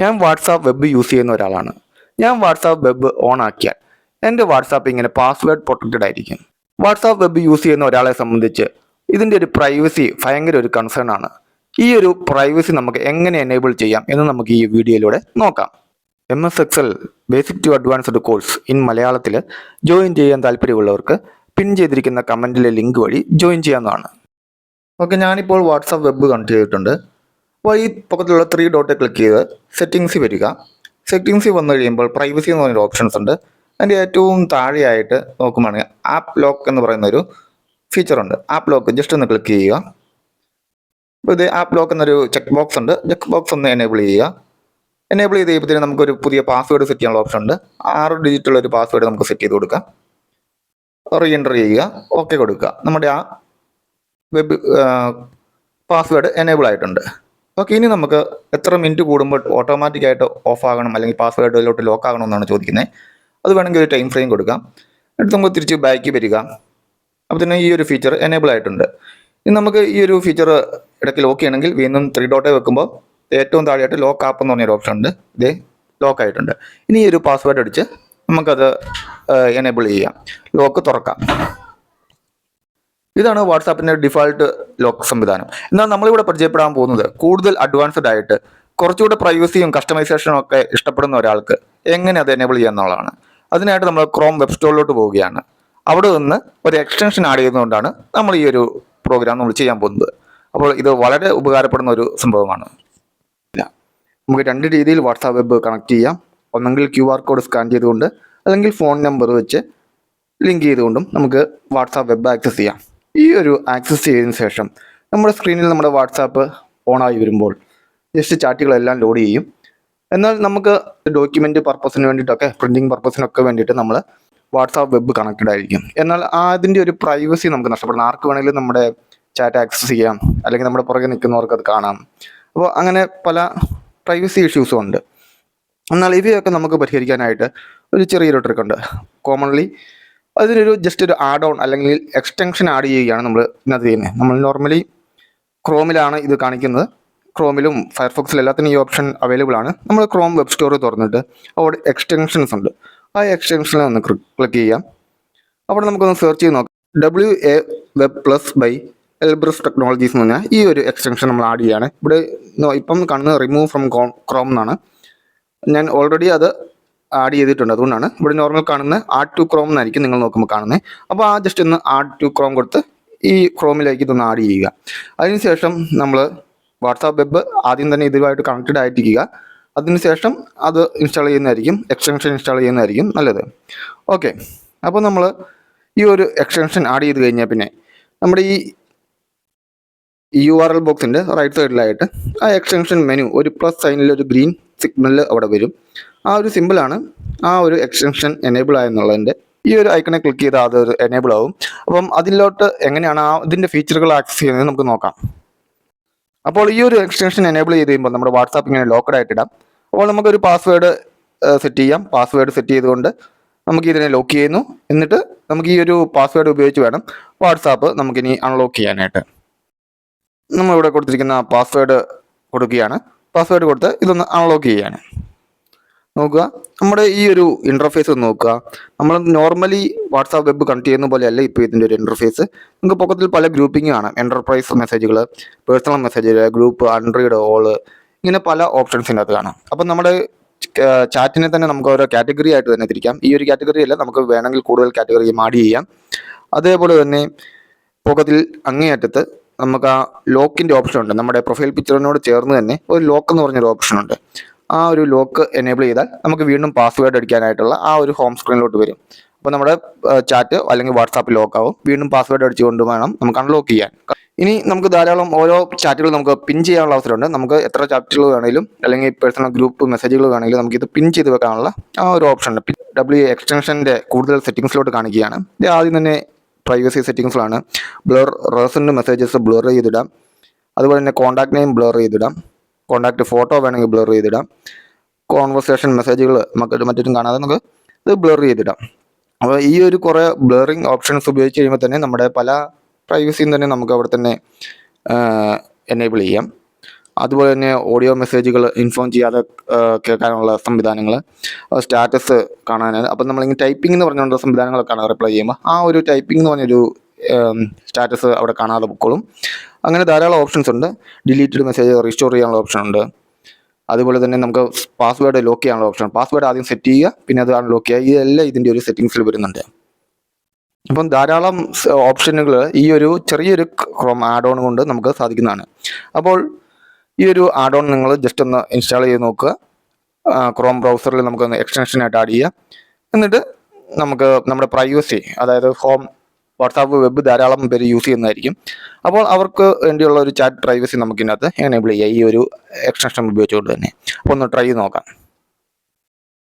ഞാൻ WhatsApp web use ചെയ്യുന്ന ഒരാളാണ്. ഞാൻ വാട്സാപ്പ് വെബ് ഓൺ ആക്കിയാൽ എൻ്റെ വാട്സാപ്പ് ഇങ്ങനെ പാസ്വേഡ് പ്രൊട്ടക്റ്റഡ് ആയിരിക്കും. വാട്സാപ്പ് വെബ് യൂസ് ചെയ്യുന്ന ഒരാളെ സംബന്ധിച്ച് ഇതിൻ്റെ ഒരു പ്രൈവസി ഭയങ്കര ഒരു കൺസേൺ ആണ്. ഈ ഒരു പ്രൈവസി നമുക്ക് എങ്ങനെ എനേബിൾ ചെയ്യാം എന്ന് നമുക്ക് ഈ വീഡിയോയിലൂടെ നോക്കാം. MS Excel basic to advanced course in മലയാളത്തിൽ ജോയിൻ ചെയ്യാൻ താല്പര്യമുള്ളവർക്ക് പിൻ ചെയ്തിരിക്കുന്ന കമൻറ്റിലെ ലിങ്ക് വഴി ജോയിൻ ചെയ്യാവുന്നതാണ്. ഓക്കെ, ഞാനിപ്പോൾ വാട്സാപ്പ് വെബ് കണക്ട് ചെയ്തിട്ടുണ്ട്. അപ്പോൾ ഈ പക്കത്തിലുള്ള 3 ഡോട്ട് ക്ലിക്ക് ചെയ്ത് സെറ്റിങ്സിൽ വരിക. സെറ്റിങ്സിൽ വന്നു കഴിയുമ്പോൾ പ്രൈവസി എന്ന് പറഞ്ഞൊരു ഓപ്ഷൻസ് ഉണ്ട്. അതിൻ്റെ ഏറ്റവും താഴെയായിട്ട് നോക്കുവാണെങ്കിൽ ആപ്പ് ലോക്ക് എന്ന് പറയുന്നൊരു ഫീച്ചറുണ്ട്. ആപ്പ് ലോക്ക് ജസ്റ്റ് ഒന്ന് ക്ലിക്ക് ചെയ്യുക. അപ്പോൾ ഇത് ആപ്പ് ലോക്ക് എന്നൊരു ചെക്ക് ബോക്സ് ഉണ്ട്. ചെക്ക് ബോക്സ് ഒന്ന് എനേബിൾ ചെയ്യുക. എനേബിൾ ചെയ്ത് കഴിയുമ്പോഴത്തേനും നമുക്കൊരു പുതിയ പാസ്വേഡ് സെറ്റ് ചെയ്യാനുള്ള ഓപ്ഷൻ ഉണ്ട്. 6 ഡിജിറ്റുള്ള ഒരു പാസ്വേഡ് നമുക്ക് സെറ്റ് ചെയ്ത് കൊടുക്കാം. റീ എൻ്റർ ചെയ്യുക, ഓക്കെ കൊടുക്കുക. നമ്മുടെ ആ വെബ് പാസ്വേഡ് എനേബിൾ ആയിട്ടുണ്ട്. ഓക്കെ, ഇനി നമുക്ക് എത്ര മിനിറ്റ് കൂടുമ്പോൾ ഓട്ടോമാറ്റിക്കായിട്ട് ഓഫ് ആകണം അല്ലെങ്കിൽ പാസ്വേഡിലോട്ട് ലോക്ക് ആകണമെന്നാണ് ചോദിക്കുന്നത്. അത് വേണമെങ്കിൽ ഒരു ടൈം ഫ്രെയിം കൊടുക്കാം. എന്നിട്ട് നമുക്ക് തിരിച്ച് ബാക്ക് വരിക. അപ്പോൾ തന്നെ ഈ ഒരു ഫീച്ചർ എനേബിൾ ആയിട്ടുണ്ട്. ഇനി നമുക്ക് ഈ ഒരു ഫീച്ചർ ഇടയ്ക്ക് ലോക്ക് ചെയ്യണമെങ്കിൽ വീണ്ടും 3 ഡോട്ടേ വെക്കുമ്പോൾ ഏറ്റവും താഴെയായിട്ട് ലോക്ക് ആപ്പ് എന്ന് പറഞ്ഞൊരു ഓപ്ഷൻ ഉണ്ട്. ഇതേ ലോക്ക് ആയിട്ടുണ്ട്. ഇനി ഈ ഒരു പാസ്വേഡ് അടിച്ച് നമുക്കത് എനേബിൾ ചെയ്യാം, ലോക്ക് തുറക്കാം. ഇതാണ് വാട്സാപ്പിൻ്റെ ഡിഫാൾട്ട് ലോക്ക് സംവിധാനം. എന്നാൽ നമ്മളിവിടെ പരിചയപ്പെടാൻ പോകുന്നത് കൂടുതൽ അഡ്വാൻസ്ഡ് ആയിട്ട് കുറച്ചുകൂടെ പ്രൈവസിയും കസ്റ്റമൈസേഷനും ഒക്കെ ഇഷ്ടപ്പെടുന്ന ഒരാൾക്ക് എങ്ങനെ അത് എനേബിൾ ചെയ്യാന്നുള്ളതാണ്. അതിനായിട്ട് നമ്മൾ ക്രോം വെബ് സ്റ്റോറിലോട്ട് പോവുകയാണ്. അവിടെ നിന്ന് ഒരു എക്സ്റ്റൻഷൻ ആഡ് ചെയ്യുന്നതുകൊണ്ടാണ് നമ്മൾ ഈ ഒരു പ്രോഗ്രാം നമ്മൾ ചെയ്യാൻ പോകുന്നത്. അപ്പോൾ ഇത് വളരെ ഉപകാരപ്പെടുന്ന ഒരു സംഭവമാണ്. നമുക്ക് 2 രീതിയിൽ വാട്സാപ്പ് വെബ് കണക്ട് ചെയ്യാം. ഒന്നെങ്കിൽ QR കോഡ് സ്കാൻ ചെയ്തുകൊണ്ട് അല്ലെങ്കിൽ ഫോൺ നമ്പർ വെച്ച് ലിങ്ക് ചെയ്തുകൊണ്ടും നമുക്ക് വാട്സാപ്പ് വെബ് ആക്സസ് ചെയ്യാം. ഈ ഒരു ആക്സസ് ചെയ്തതിന് ശേഷം നമ്മുടെ സ്ക്രീനിൽ നമ്മുടെ വാട്സാപ്പ് ഓണായി വരുമ്പോൾ ജസ്റ്റ് ചാറ്റുകളെല്ലാം ലോഡ് ചെയ്യും. എന്നാൽ നമുക്ക് ഡോക്യുമെൻ്റ് പർപ്പസിന് വേണ്ടിയിട്ടൊക്കെ പ്രിൻറ്റിങ് പർപ്പസിനൊക്കെ വേണ്ടിയിട്ട് നമ്മൾ വാട്സാപ്പ് വെബ് കണക്റ്റഡ് ആയിരിക്കും. എന്നാൽ അതിൻ്റെ ഒരു പ്രൈവസി നമുക്ക് നഷ്ടപ്പെടണം. ആർക്ക് വേണമെങ്കിലും നമ്മുടെ ചാറ്റ് ആക്സസ് ചെയ്യാം, അല്ലെങ്കിൽ നമ്മുടെ പുറകെ നിൽക്കുന്നവർക്ക് അത് കാണാം. അപ്പോൾ അങ്ങനെ പല പ്രൈവസി ഇഷ്യൂസും ഉണ്ട്. എന്നാൽ ഇവയൊക്കെ നമുക്ക് പരിഹരിക്കാനായിട്ട് ഒരു ചെറിയൊരു ട്രിക്കുണ്ട്. കോമൺലി അതിനൊരു ജസ്റ്റ് ഒരു ആഡ് ഓൺ അല്ലെങ്കിൽ എക്സ്റ്റൻഷൻ ആഡ് ചെയ്യുകയാണ് നമ്മൾ ഇന്നത് ചെയ്യുന്നത്. നമ്മൾ നോർമലി ക്രോമിലാണ് ഇത് കാണിക്കുന്നത്. ക്രോമിലും ഫയർഫോക്സിലും എല്ലാത്തിനും ഈ ഓപ്ഷൻ അവൈലബിൾ ആണ്. നമ്മൾ ക്രോം വെബ് സ്റ്റോർ തുറന്നിട്ട് അവിടെ എക്സ്റ്റൻഷൻസ് ഉണ്ട്. ആ എക്സ്റ്റൻഷനിൽ ഒന്ന് ക്ലിക്ക് ചെയ്യാം. അവിടെ നമുക്കൊന്ന് സെർച്ച് ചെയ്ത് നോക്കാം. WA Web Plus by Elbrus technologies എന്ന് പറഞ്ഞാൽ ഈ ഒരു എക്സ്റ്റൻഷൻ നമ്മൾ ആഡ് ചെയ്യുകയാണ്. ഇവിടെ ഇപ്പം കാണുന്നത് റിമൂവ് ഫ്രം ക്രോം എന്നാണ്. ഞാൻ ഓൾറെഡി അത് ആഡ് ചെയ്തിട്ടുണ്ട്. അതുകൊണ്ടാണ് ഇവിടെ നോർമൽ കാണുന്ന ആഡ് ടു ക്രോം എന്നായിരിക്കും നിങ്ങൾ നോക്കുമ്പോൾ കാണുന്നത്. അപ്പോൾ ആ ജസ്റ്റ് ഒന്ന് ആഡ് ടു ക്രോം കൊടുത്ത് ഈ ക്രോമിലേക്ക് ഇതൊന്ന് ആഡ് ചെയ്യുക. അതിനുശേഷം നമ്മൾ വാട്സാപ്പ് വെബ് ആദ്യം തന്നെ ഇതുമായിട്ട് കണക്റ്റഡ് ആയിട്ടിരിക്കുക. അതിനുശേഷം അത് ഇൻസ്റ്റാൾ ചെയ്യുന്നതായിരിക്കും, എക്സ്റ്റൻഷൻ ഇൻസ്റ്റാൾ ചെയ്യുന്നതായിരിക്കും നല്ലത്. ഓക്കെ, അപ്പോൾ നമ്മൾ ഈ ഒരു എക്സ്റ്റൻഷൻ ആഡ് ചെയ്ത് കഴിഞ്ഞാൽ പിന്നെ നമ്മുടെ ഈ URL ബോക്സിൻ്റെ റൈറ്റ് സൈഡിലായിട്ട് ആ എക്സ്റ്റൻഷൻ മെനു ഒരു പ്ലസ് സൈനിൽ ഒരു ഗ്രീൻ സിഗ്നൽ അവിടെ വരും. ആ ഒരു സിമ്പിളാണ് ആ ഒരു എക്സ്റ്റൻഷൻ എനേബിൾ ആയെന്നുള്ളതിൻ്റെ. ഈ ഒരു ഐക്കണെ ക്ലിക്ക് ചെയ്താൽ അത് എനേബിൾ ആവും. അപ്പം അതിലോട്ട് എങ്ങനെയാണ് ഇതിൻ്റെ ഫീച്ചറുകൾ ആക്സസ് ചെയ്യുന്നത് നമുക്ക് നോക്കാം. അപ്പോൾ ഈ ഒരു എക്സ്റ്റൻഷൻ എനേബിൾ ചെയ്ത് കഴിയുമ്പോൾ നമ്മുടെ വാട്സാപ്പ് ഇങ്ങനെ ലോക്കഡ് ആയിട്ട് ഇടാം. അപ്പോൾ നമുക്കൊരു പാസ്വേഡ് സെറ്റ് ചെയ്യാം. പാസ്വേഡ് സെറ്റ് ചെയ്തുകൊണ്ട് നമുക്ക് ഇതിനെ ലോക്ക് ചെയ്യുന്നു. എന്നിട്ട് നമുക്ക് ഈ ഒരു പാസ്വേഡ് ഉപയോഗിച്ച് വേണം വാട്സാപ്പ് നമുക്കിനി അൺലോക്ക് ചെയ്യാനായിട്ട്. നമ്മളിവിടെ കൊടുത്തിരിക്കുന്ന പാസ്വേഡ് കൊടുക്കുകയാണ്. പാസ്വേഡ് കൊടുത്ത് ഇതൊന്ന് അൺലോക്ക് ചെയ്യാണ്. നോക്കുക, നമ്മുടെ ഈ ഒരു ഇൻ്റർഫേസ് ഒന്ന് നോക്കുക. നമ്മൾ നോർമലി വാട്സാപ്പ് വെബ് കണക്ട് ചെയ്യുന്ന പോലെയല്ല ഇപ്പോൾ ഇതിൻ്റെ ഒരു ഇൻ്റർഫേസ്. നമുക്ക് പൊക്കത്തിൽ പല ഗ്രൂപ്പിംഗ് ആണ്. എൻ്റർപ്രൈസ് മെസ്സേജുകൾ, പേഴ്സണൽ മെസ്സേജുകൾ, ഗ്രൂപ്പ്, ആൻഡ്രോയിഡ്, ഓള്, ഇങ്ങനെ പല ഓപ്ഷൻസിൻ്റെ അത് കാണാം. അപ്പം നമ്മുടെ ചാറ്റിനെ തന്നെ നമുക്ക് ഓരോ കാറ്റഗറി ആയിട്ട് തന്നെ തിരിക്കാം. ഈ ഒരു കാറ്റഗറി അല്ല, നമുക്ക് വേണമെങ്കിൽ കൂടുതൽ കാറ്റഗറി ആഡ് ചെയ്യാം. അതേപോലെ തന്നെ പൊക്കത്തിൽ അങ്ങേയറ്റത്ത് നമുക്ക് ആ ലോക്കിൻ്റെ ഓപ്ഷൻ ഉണ്ട്. നമ്മുടെ പ്രൊഫൈൽ പിക്ചറിനോട് ചേർന്ന് തന്നെ ഒരു ലോക്ക് എന്ന് പറഞ്ഞൊരു ഓപ്ഷൻ ഉണ്ട്. ആ ഒരു ലോക്ക് എനേബിൾ ചെയ്താൽ നമുക്ക് വീണ്ടും പാസ്വേഡ് അടിക്കാനായിട്ടുള്ള ആ ഒരു ഹോം സ്ക്രീനിലോട്ട് വരും. അപ്പോൾ നമ്മുടെ ചാറ്റ് അല്ലെങ്കിൽ വാട്സാപ്പ് ലോക്ക് ആവും. വീണ്ടും പാസ്വേഡ് അടിച്ചുകൊണ്ട് വേണം നമുക്ക് അൺലോക്ക് ചെയ്യാൻ. ഇനി നമുക്ക് ധാരാളം ഓരോ ചാറ്റുകൾ നമുക്ക് പിൻ ചെയ്യാനുള്ള അവസരമുണ്ട്. നമുക്ക് എത്ര ചാറ്റുകൾ വേണമെങ്കിലും അല്ലെങ്കിൽ പേഴ്സണൽ ഗ്രൂപ്പ് മെസ്സേജുകൾ വേണമെങ്കിലും നമുക്കിത് പിൻ ചെയ്ത് വെക്കാനുള്ള ആ ഒരു ഓപ്ഷൻ ഉണ്ട്. WA എക്സ്റ്റൻഷൻ്റെ കൂടുതൽ സെറ്റിങ്സിലോട്ട് കാണിക്കുകയാണ്. ഇത് ആദ്യം തന്നെ പ്രൈവസി സെറ്റിങ്സിലാണ്. ബ്ലർ റെസൻറ്റ് മെസ്സേജസ് ബ്ലർ ചെയ്തിടാം. അതുപോലെ തന്നെ കോൺടാക്ട് നെയിം ബ്ലർ ചെയ്തിടാം. കോൺടാക്ട് ഫോട്ടോ വേണമെങ്കിൽ ബ്ലർ ചെയ്തിടാം. കോൺവെർസേഷൻ മെസ്സേജുകൾ നമുക്ക് മറ്റും കാണാതെ നമുക്ക് ഇത് ബ്ലർ ചെയ്തിടാം. അപ്പോൾ ഈ ഒരു കുറേ ബ്ലറിങ് ഓപ്ഷൻസ് ഉപയോഗിച്ച് കഴിയുമ്പോൾ തന്നെ നമ്മുടെ പല പ്രൈവസിയും തന്നെ നമുക്ക് അവിടെ തന്നെ എനേബിൾ ചെയ്യാം. അതുപോലെ തന്നെ ഓഡിയോ മെസ്സേജുകൾ ഇൻഫോം ചെയ്യാതെ കേൾക്കാനുള്ള സംവിധാനങ്ങൾ, സ്റ്റാറ്റസ് കാണാൻ. അപ്പം നമ്മളിങ്ങനെ ടൈപ്പിംഗ് എന്ന് പറഞ്ഞുകൊണ്ട് സംവിധാനങ്ങളൊക്കെയാണ് റിപ്ലൈ ചെയ്യുമ്പോൾ ആ ഒരു ടൈപ്പിംഗ് എന്ന് പറഞ്ഞൊരു സ്റ്റാറ്റസ് അവിടെ കാണാതെ പൊക്കോളും. അങ്ങനെ ധാരാളം ഓപ്ഷൻസ് ഉണ്ട്. ഡിലീറ്റഡ് മെസ്സേജ് റീസ്റ്റോർ ചെയ്യാനുള്ള ഓപ്ഷൻ ഉണ്ട്. അതുപോലെ തന്നെ നമുക്ക് പാസ്വേഡ് ലോക്ക് ചെയ്യാനുള്ള ഓപ്ഷൻ. പാസ്വേഡ് ആദ്യം സെറ്റ് ചെയ്യുക, പിന്നെ അത് അൺലോക്ക് ചെയ്യുക. ഇതെല്ലാം ഇതിൻ്റെ ഒരു സെറ്റിങ്സിൽ വരുന്നുണ്ട്. അപ്പം ധാരാളം ഓപ്ഷനുകൾ ഈ ഒരു ചെറിയൊരു ക്രോം ആഡ് ഓൺ കൊണ്ട് നമുക്ക് സാധിക്കുന്നതാണ്. അപ്പോൾ ഈ ഒരു ആഡ് ഓൺ നിങ്ങൾ ജസ്റ്റ് ഒന്ന് ഇൻസ്റ്റാൾ ചെയ്ത് നോക്കുക. ക്രോം ബ്രൗസറിൽ നമുക്കൊന്ന് എക്സ്റ്റൻഷനായിട്ട് ആഡ് ചെയ്യാം. എന്നിട്ട് നമുക്ക് നമ്മുടെ പ്രൈവസി, അതായത് ഹോം, വാട്സാപ്പ്, വെബ് ധാരാളം പേര് യൂസ് ചെയ്യുന്നതായിരിക്കും. അപ്പോൾ അവർക്ക് വേണ്ടിയുള്ള ഒരു ചാറ്റ് പ്രൈവസി നമുക്കിതിനകത്ത് എനേബിൾ ചെയ്യാം ഈ ഒരു എക്സ്റ്റൻഷൻ ഉപയോഗിച്ചുകൊണ്ട് തന്നെ. അപ്പോൾ ഒന്ന് ട്രൈ ചെയ്ത് നോക്കാം.